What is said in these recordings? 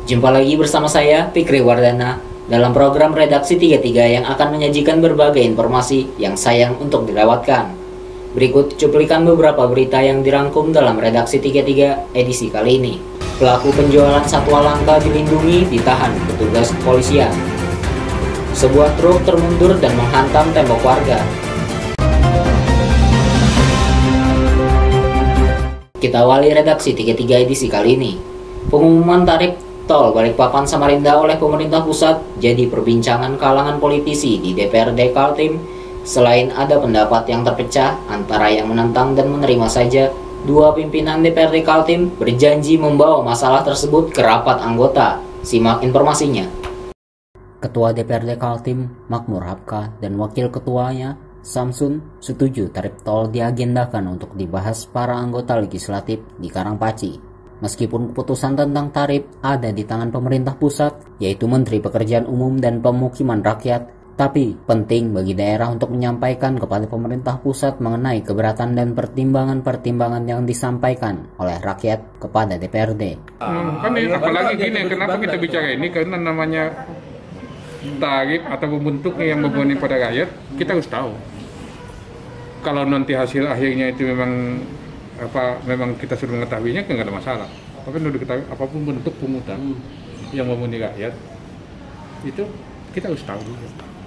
Jumpa lagi bersama saya, Fikri Wardana, dalam program Redaksi 33 yang akan menyajikan berbagai informasi yang sayang untuk dilewatkan. Berikut cuplikan beberapa berita yang dirangkum dalam Redaksi 33 edisi kali ini. Pelaku penjualan satwa langka dilindungi ditahan petugas kepolisian. Sebuah truk termundur dan menghantam tembok warga. Kita awali Redaksi 33 edisi kali ini. Pengumuman tarif tol Balikpapan Samarinda oleh pemerintah pusat jadi perbincangan kalangan politisi di DPRD Kaltim. Selain ada pendapat yang terpecah antara yang menentang dan menerima saja, dua pimpinan DPRD Kaltim berjanji membawa masalah tersebut ke rapat anggota. Simak informasinya. Ketua DPRD Kaltim, Makmur Hapka, dan Wakil Ketuanya, Samsun, setuju tarif tol diagendakan untuk dibahas para anggota legislatif di Karangpaci. Meskipun keputusan tentang tarif ada di tangan pemerintah pusat, yaitu Menteri Pekerjaan Umum dan Pemukiman Rakyat, tapi penting bagi daerah untuk menyampaikan kepada pemerintah pusat mengenai keberatan dan pertimbangan-pertimbangan yang disampaikan oleh rakyat kepada DPRD. Kan apalagi gini, kenapa kita bicara ini? Karena namanya tarif atau bentuknya yang berbanding pada rakyat, kita harus tahu. Kalau nanti hasil akhirnya itu memang kita sudah mengetahuinya, kan nggak ada masalah. Tapi udah diketahui apapun bentuk pungutan yang memenuhi rakyat, itu kita harus tahu.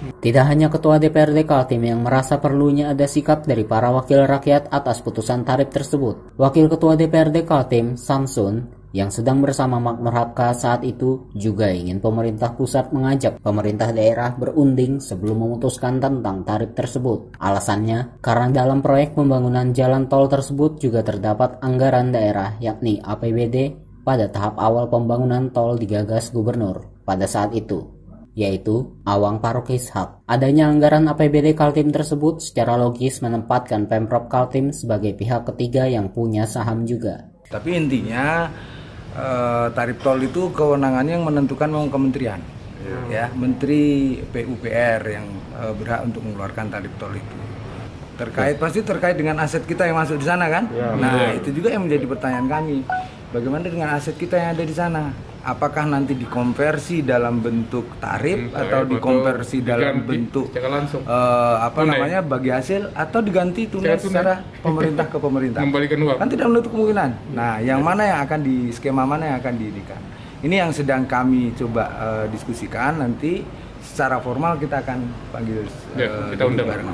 Tidak hanya Ketua DPRD Kaltim yang merasa perlunya ada sikap dari para wakil rakyat atas putusan tarif tersebut. Wakil Ketua DPRD Kaltim, Samsun, yang sedang bersama Makmur Hapka saat itu juga ingin pemerintah pusat mengajak pemerintah daerah berunding sebelum memutuskan tentang tarif tersebut. Alasannya, karena dalam proyek pembangunan jalan tol tersebut juga terdapat anggaran daerah yakni APBD pada tahap awal pembangunan tol digagas gubernur pada saat itu, yaitu Awang Parokis Hak. Adanya anggaran APBD Kaltim tersebut secara logis menempatkan Pemprov Kaltim sebagai pihak ketiga yang punya saham juga. Tapi intinya tarif tol itu kewenangannya yang menentukan memang kementerian, ya Menteri PUPR yang berhak untuk mengeluarkan tarif tol itu. Pasti terkait dengan aset kita yang masuk di sana kan? Nah itu juga yang menjadi pertanyaan kami. Bagaimana dengan aset kita yang ada di sana? Apakah nanti dikonversi dalam bentuk tarif atau dikonversi dalam bentuk bagi hasil atau diganti tunai secara pemerintah ke pemerintah? Membalikan uang. Kan tidak menutup kemungkinan. Nah, yang mana yang akan skema mana yang akan diirikan? Ini yang sedang kami coba diskusikan. Nanti secara formal kita akan panggil kita undang.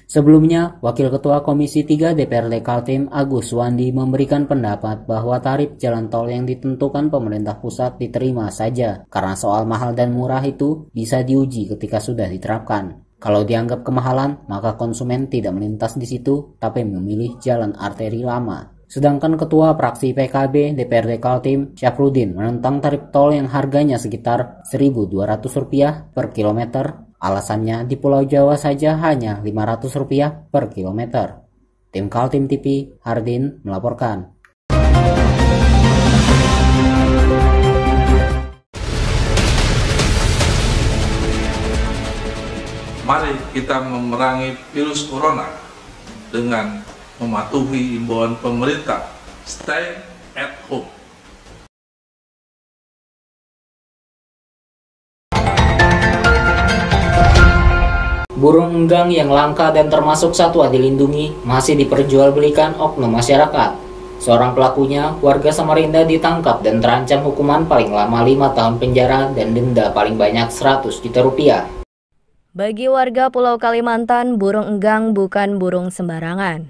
Sebelumnya, Wakil Ketua Komisi 3 DPRD Kaltim Agus Wandi memberikan pendapat bahwa tarif jalan tol yang ditentukan pemerintah pusat diterima saja karena soal mahal dan murah itu bisa diuji ketika sudah diterapkan. Kalau dianggap kemahalan, maka konsumen tidak melintas di situ tapi memilih jalan arteri lama. Sedangkan Ketua Praksi PKB DPRD Kaltim, Syafruddin, menentang tarif tol yang harganya sekitar Rp1.200 per kilometer. Alasannya di Pulau Jawa saja hanya Rp500 per kilometer. Tim Kaltim TV, Hardin melaporkan. Mari kita memerangi virus corona dengan mematuhi imbauan pemerintah. Stay at home. Burung enggang yang langka dan termasuk satwa dilindungi masih diperjualbelikan oknum masyarakat. Seorang pelakunya, warga Samarinda, ditangkap dan terancam hukuman paling lama 5 tahun penjara dan denda paling banyak Rp100 juta. Bagi warga Pulau Kalimantan, burung enggang bukan burung sembarangan.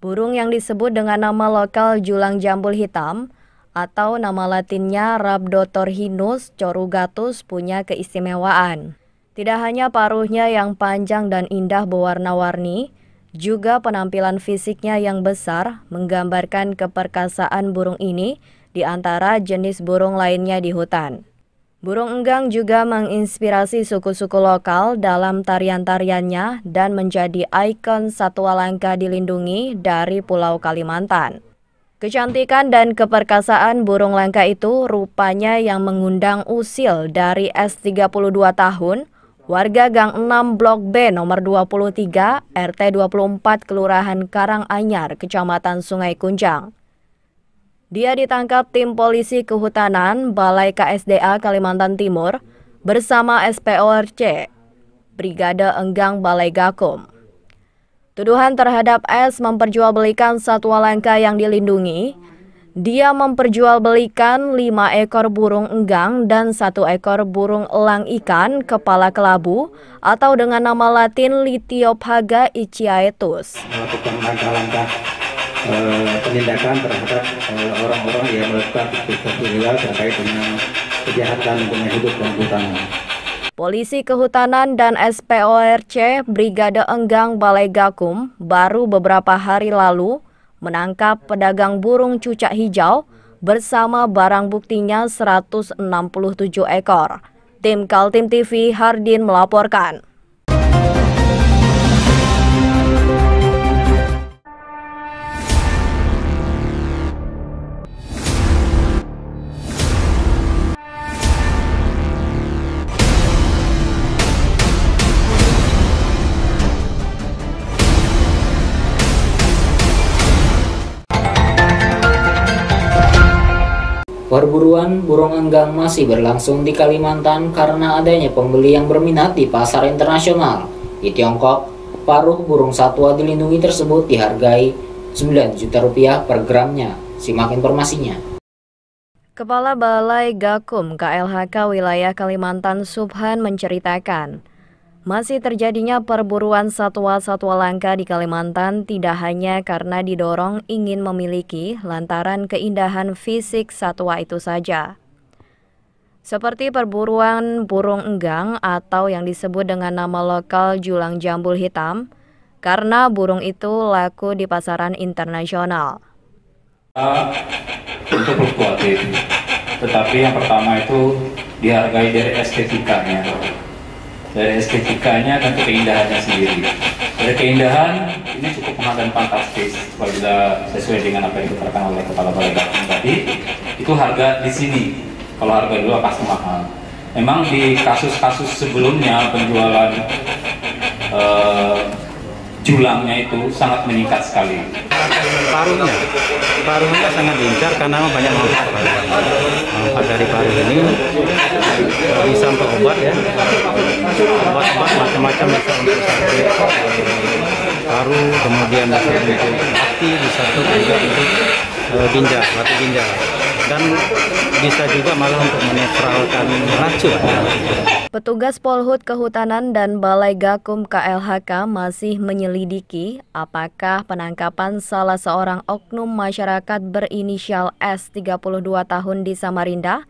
Burung yang disebut dengan nama lokal julang jambul hitam atau nama latinnya Rhabdotorhinus corugatus punya keistimewaan. Tidak hanya paruhnya yang panjang dan indah berwarna-warni, juga penampilan fisiknya yang besar menggambarkan keperkasaan burung ini di antara jenis burung lainnya di hutan. Burung enggang juga menginspirasi suku-suku lokal dalam tarian-tariannya dan menjadi ikon satwa langka dilindungi dari Pulau Kalimantan. Kecantikan dan keperkasaan burung langka itu rupanya yang mengundang usil dari S32 tahun, warga Gang 6 Blok B nomor 23, RT 24 Kelurahan Karanganyar, Kecamatan Sungai Kunjang. Dia ditangkap tim polisi kehutanan Balai KSDA Kalimantan Timur bersama SPORC, Brigade Enggang Balai Gakum. Tuduhan terhadap S memperjualbelikan satwa langka yang dilindungi. Dia memperjualbelikan 5 ekor burung enggang dan 1 ekor burung elang ikan kepala kelabu atau dengan nama latin Lithiophaga icciatus. Melakukan langkah-langkah penindakan terhadap orang-orang yang melakukan aktivitas ilegal terkait dengan kejahatan lingkungan hidup dan kehutanan. Polisi Kehutanan dan SPORC Brigade Enggang Balai Gakum baru beberapa hari lalu menangkap pedagang burung cucak hijau bersama barang buktinya 167 ekor. Tim Kaltim TV Hardin melaporkan. Perburuan burung enggang masih berlangsung di Kalimantan karena adanya pembeli yang berminat di pasar internasional. Di Tiongkok, paruh burung satwa dilindungi tersebut dihargai 9 juta rupiah per gramnya. Simak informasinya. Kepala Balai Gakum KLHK Wilayah Kalimantan Subhan menceritakan, masih terjadinya perburuan satwa-satwa langka di Kalimantan tidak hanya karena didorong ingin memiliki lantaran keindahan fisik satwa itu saja. Seperti perburuan burung enggang atau yang disebut dengan nama lokal julang jambul hitam, karena burung itu laku di pasaran internasional. Untuk fluktuatif, tetapi yang pertama itu dihargai dari estetikanya. Dari estetikanya dan keindahannya sendiri. Dari keindahan ini cukup mahal dan fantastis apabila sesuai dengan apa yang dikatakan oleh Kepala Balai Gakum tadi. Itu harga di sini. Kalau harga dulu pasti mahal. Memang di kasus-kasus sebelumnya penjualan julangnya itu sangat meningkat sekali. Paruhnya sangat diincar karena banyak manfaat. Manfaat dari paruh ini bisa untuk obat ya, obat macam-macam, bisa untuk sakit paruh, kemudian bisa untuk hati, bisa juga untuk ginjal, batu ginjal, dan bisa juga malah untuk menetralkan racun. Petugas Polhut Kehutanan dan Balai Gakum KLHK masih menyelidiki apakah penangkapan salah seorang oknum masyarakat berinisial S 32 tahun di Samarinda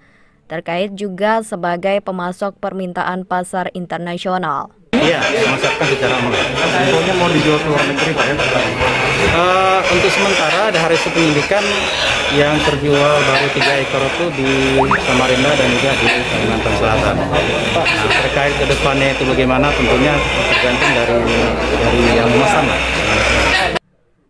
terkait juga sebagai pemasok permintaan pasar internasional. Iya, memasarkan secara online. Infonya mau dijual ke luar negeri Pak ya? Untuk sementara ada hasil penyelidikan yang terjual baru 3 ekor itu di Samarinda dan juga di Kalimantan Selatan. Nah, terkait ke depannya itu bagaimana tentunya tergantung dari yang memesan.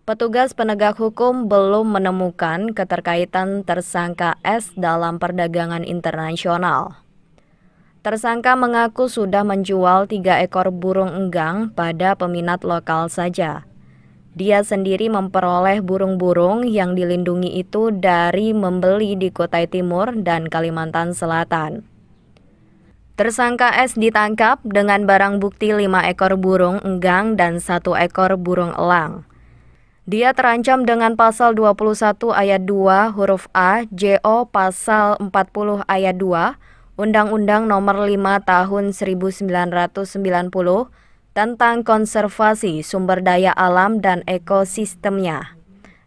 Petugas penegak hukum belum menemukan keterkaitan tersangka S dalam perdagangan internasional. Tersangka mengaku sudah menjual 3 ekor burung enggang pada peminat lokal saja. Dia sendiri memperoleh burung-burung yang dilindungi itu dari membeli di Kutai Timur dan Kalimantan Selatan. Tersangka S ditangkap dengan barang bukti 5 ekor burung enggang dan 1 ekor burung elang. Dia terancam dengan pasal 21 ayat 2 huruf A JO pasal 40 ayat 2 Undang-Undang Nomor 5 Tahun 1990 tentang konservasi sumber daya alam dan ekosistemnya,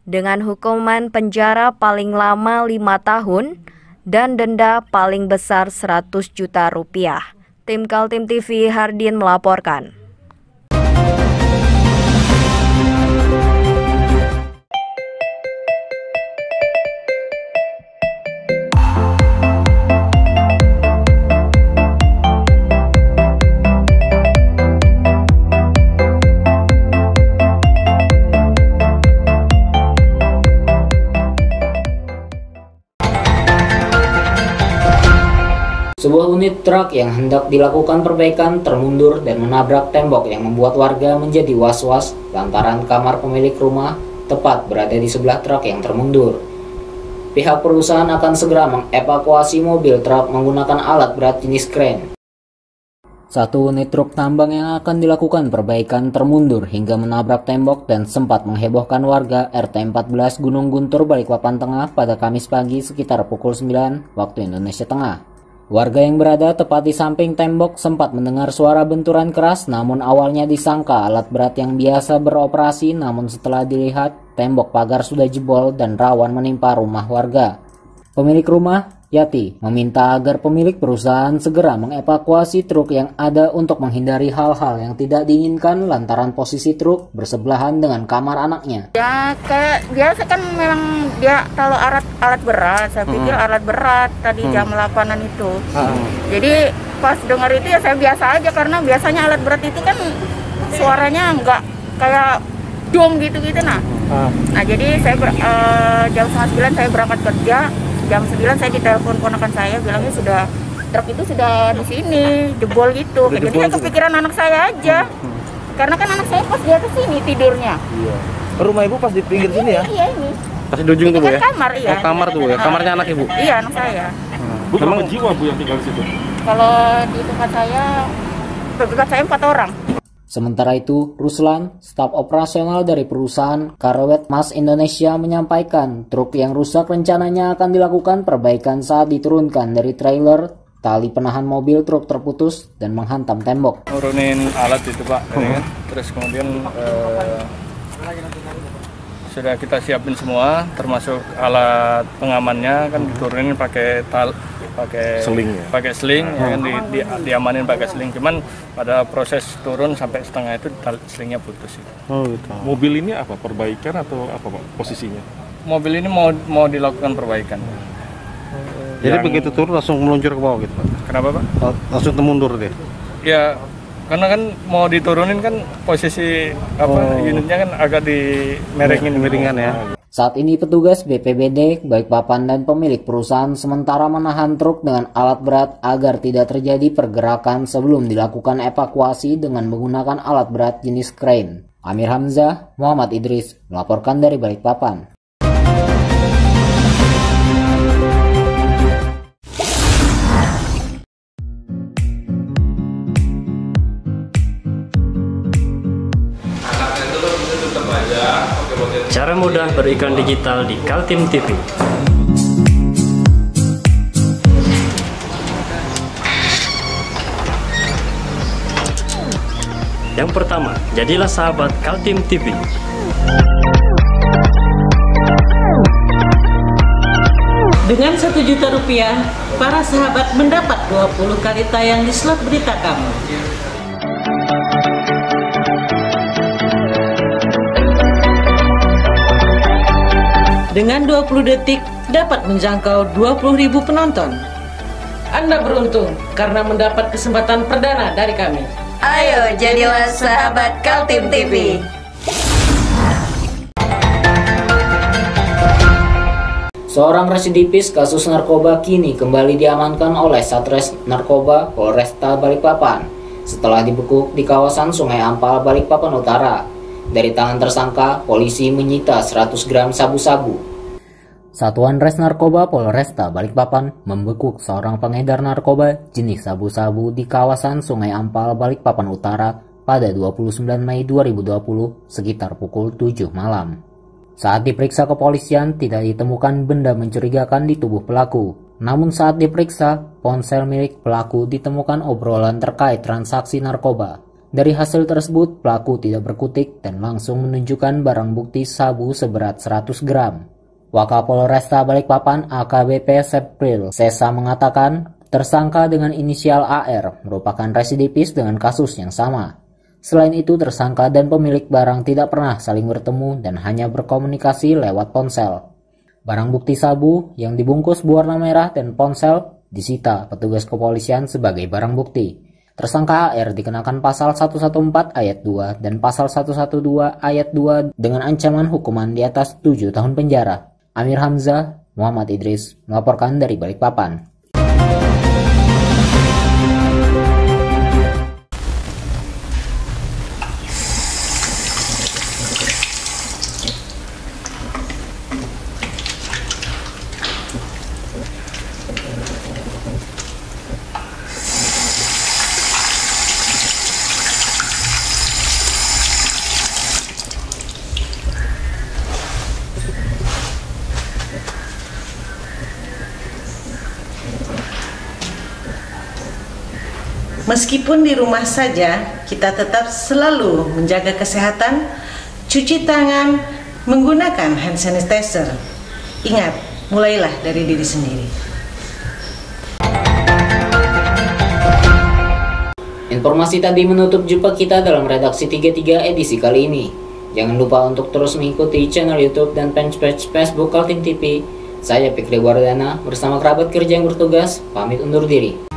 dengan hukuman penjara paling lama 5 tahun dan denda paling besar 100 juta rupiah. Tim Kaltim TV Hardin melaporkan. Sebuah unit truk yang hendak dilakukan perbaikan termundur dan menabrak tembok yang membuat warga menjadi was-was lantaran kamar pemilik rumah tepat berada di sebelah truk yang termundur. pihak perusahaan akan segera mengevakuasi mobil truk menggunakan alat berat jenis kren. Satu unit truk tambang yang akan dilakukan perbaikan termundur hingga menabrak tembok dan sempat menghebohkan warga RT 14 Gunung Guntur, Balikpapan Tengah pada Kamis pagi sekitar pukul 9 waktu Indonesia Tengah. Warga yang berada tepat di samping tembok sempat mendengar suara benturan keras, namun awalnya disangka alat berat yang biasa beroperasi, namun setelah dilihat tembok pagar sudah jebol dan rawan menimpa rumah warga. Pemilik rumah, Yati, meminta agar pemilik perusahaan segera mengevakuasi truk yang ada untuk menghindari hal-hal yang tidak diinginkan lantaran posisi truk bersebelahan dengan kamar anaknya. Ya kayak biasa kan memang dia kalau alat berat, saya pikir alat berat tadi jam 8-an itu. Jadi pas dengar itu ya saya biasa aja karena biasanya alat berat itu kan suaranya nggak kayak dom gitu-gitu nah. Nah jadi saya jam 8:30 saya berangkat kerja. Jam 9 saya ditelepon ponakan saya, bilangnya sudah truk itu sudah di sini jebol gitu. Jadi saya kepikiran anak saya aja, karena kan anak saya pas di atas sini tidurnya. Iya. Rumah ibu pas di pinggir sini ya? Iya ini. Pas di ujung tuh bu ya? Kamar iya. Oh, kamar tuh ya? Kamarnya anak ibu? Iya anak saya. Bu, berapa jiwa bu yang tinggal di situ? Kalau di tempat saya 4 orang. Sementara itu, Ruslan, staf operasional dari perusahaan Karewet Mas Indonesia menyampaikan truk yang rusak rencananya akan dilakukan perbaikan saat diturunkan dari trailer, tali penahan mobil truk terputus dan menghantam tembok. Nurunin alat itu Pak, kan? Terus kemudian sudah kita siapin semua, termasuk alat pengamannya kan diturunin pakai seling, ya? Pakai seling, ya kan diamanin pakai seling. Cuman pada proses turun sampai setengah itu selingnya putus. Oh gitu. Mobil ini apa? Perbaikan atau apa Pak posisinya? Mobil ini mau dilakukan perbaikan. Jadi begitu turun langsung meluncur ke bawah gitu Pak? Kenapa Pak? Langsung mundur deh? Ya karena kan mau diturunin kan posisi unitnya kan agak miringan ya. Saat ini petugas BPBD, Balikpapan dan pemilik perusahaan sementara menahan truk dengan alat berat agar tidak terjadi pergerakan sebelum dilakukan evakuasi dengan menggunakan alat berat jenis crane. Amir Hamzah, Muhammad Idris, melaporkan dari Balikpapan. Cara mudah beriklan digital di Kaltim TV. Yang pertama, jadilah sahabat Kaltim TV. Dengan Rp1.000.000, para sahabat mendapat 20 kali tayang di slot berita kamu. Dengan 20 detik dapat menjangkau 20.000 penonton. Anda beruntung karena mendapat kesempatan perdana dari kami. Ayo jadilah sahabat Kaltim TV. Seorang residivis kasus narkoba kini kembali diamankan oleh Satres Narkoba Polresta Balikpapan setelah dibekuk di kawasan Sungai Ampal, Balikpapan Utara. Dari tangan tersangka, polisi menyita 100 gram sabu-sabu. Satuan Res Narkoba Polresta Balikpapan membekuk seorang pengedar narkoba jenis sabu-sabu di kawasan Sungai Ampal, Balikpapan Utara pada 29 Mei 2020 sekitar pukul 7 malam. Saat diperiksa kepolisian, tidak ditemukan benda mencurigakan di tubuh pelaku. Namun saat diperiksa, ponsel milik pelaku ditemukan obrolan terkait transaksi narkoba. Dari hasil tersebut, pelaku tidak berkutik dan langsung menunjukkan barang bukti sabu seberat 100 gram. Wakapolresta Balikpapan AKBP Sepril Sesa mengatakan, tersangka dengan inisial AR merupakan residivis dengan kasus yang sama. Selain itu, tersangka dan pemilik barang tidak pernah saling bertemu dan hanya berkomunikasi lewat ponsel. Barang bukti sabu yang dibungkus berwarna merah dan ponsel disita petugas kepolisian sebagai barang bukti. Tersangka AR dikenakan pasal 114 ayat 2 dan pasal 112 ayat 2 dengan ancaman hukuman di atas 7 tahun penjara. Amir Hamzah, Muhammad Idris melaporkan dari Balikpapan. Meskipun di rumah saja, kita tetap selalu menjaga kesehatan, cuci tangan, menggunakan hand sanitizer. Ingat, mulailah dari diri sendiri. Informasi tadi menutup jumpa kita dalam redaksi 33 edisi kali ini. Jangan lupa untuk terus mengikuti channel YouTube dan fanpage Facebook Kaltim TV. Saya Fikri Wardana bersama kerabat kerja yang bertugas, pamit undur diri.